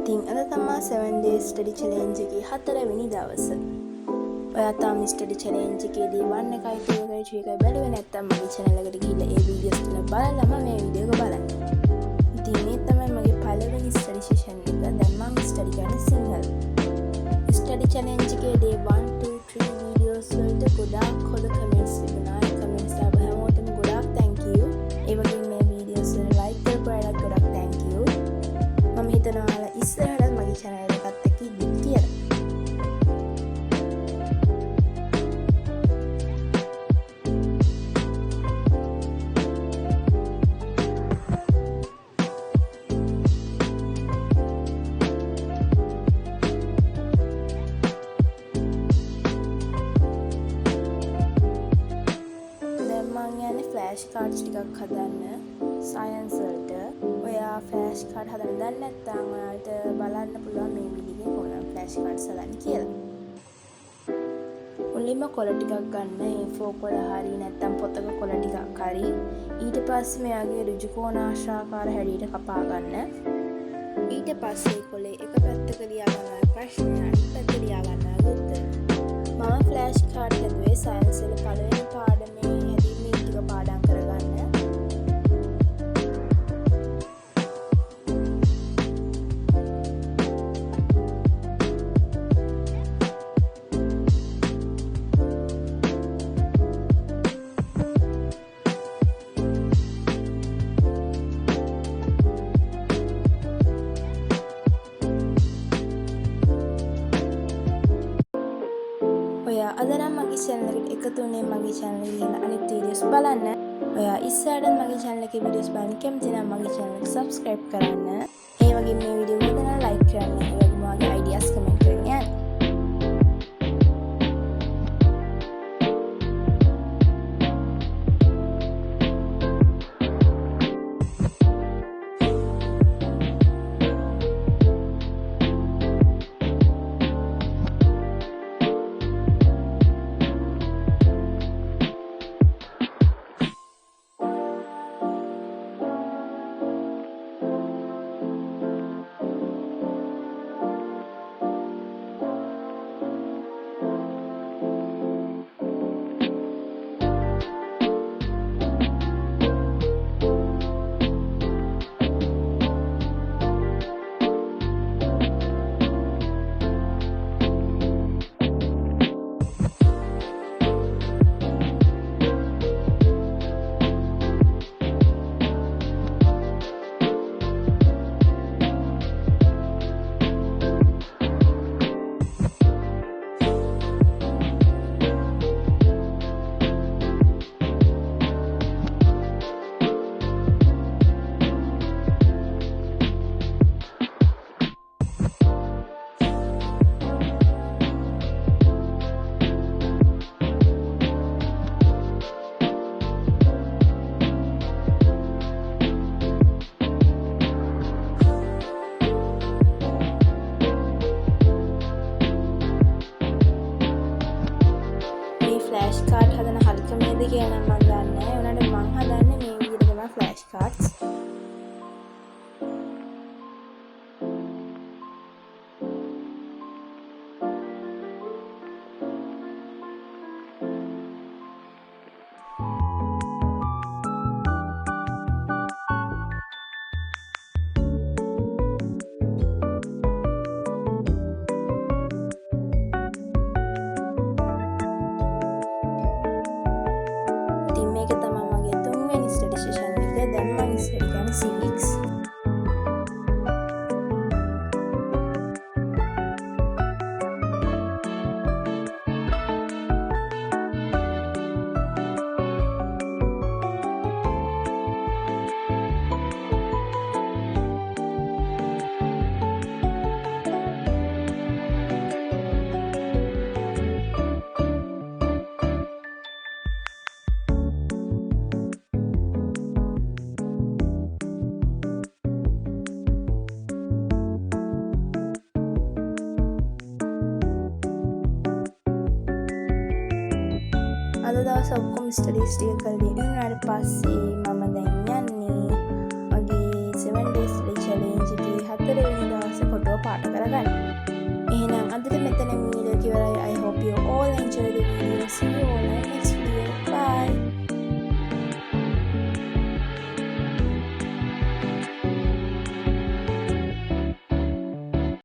ඉතින් අද තමා 7 days study challenge එකේ 4 වෙනි දවස. ඔයා තාම study challenge එකේදී 1 එකයි 2 එකයි 3 එකයි බැලුවේ නැත්නම් මගේ channel එකට ගිහිල්ලා ඒ videos තුන බලලම මේ වීඩියෝ එක බලන්න. ඉතින් මේ තමයි මගේ පළවෙනි study session එක. දැන් මම study කරන සිංහල. study challenge එකේ day 1 2 3 videos වලට ගොඩාක් හොඳ comments තිබුණා. ඒ comments ආව හැමෝටම ගොඩාක් thank you. ඒ වගේම මේ videos වල like කරපු අයට ගොඩාක් thank you. මම හිතනවා ඉස්සරහට මගේ channel එකත් එක්ක ඉන්න කියලා. ෆ්ලෑෂ් කාඩ්ස් ටිකක් හදන්න සයන්ස් වලට. ඔයා ෆ්ලෑෂ් කාඩ් හදන්න දන්නේ නැත්නම් ඔයාලට බලන්න පුළුවන් මේ වීඩියෝ එකේ කොහොමද ෆ්ලෑෂ් කාඩ්ස් හදන්නේ කියලා. මුලින්ම කොළ ටිකක් ගන්න. A4 කොළ හරි නැත්නම් පොතක කොළ ටිකක් හරි. ඊට පස්සේ මෙයාගේ ඍජු කෝණාශ්‍රාකාර හැඩයට කපා ගන්න. ඊට පස්සේ කොළේ එක පැත්තක ලියා ගන්න ප්‍රශ්න අනිත් පැත්තට ලියා ගන්න උත්තර. මම ෆ්ලෑෂ් කාඩ් හදුවේ සයන්ස් වල පළවෙනි පාඩමේ පාඩම් කරගන්න. ඔයා අද නම් මගේ channel එකට එකතු වුණේ මගේ channel එකේ ඉන්න අනිත් videos බලන්න. ඔයා ඉස්සරහට මගේ channel එකේ videos බලන්න කැමති නම් මගේ channel එක subscribe කරන්න. ඒ වගේම මේ වීඩියෝ එක නම් like කරන්න. ඒ වගේම මගේ ideas comment කරන්න යන්න. ෆ්ලෑෂ් කාඩ් හදන හරිකමේද කියලා නම් මම දන්නේ නැහැ. උනාට මම හදන්නේ මේ විදිහට තමයි ෆ්ලෑෂ් කාඩ්ස්. Civics. අද දවස් ඔක්කොම ස්ටඩීස් ටික කරලා ඉවරනාට පස්සේ මම දැන් යන්නේ මගේ 7 days challenge එකේ 4 වෙනි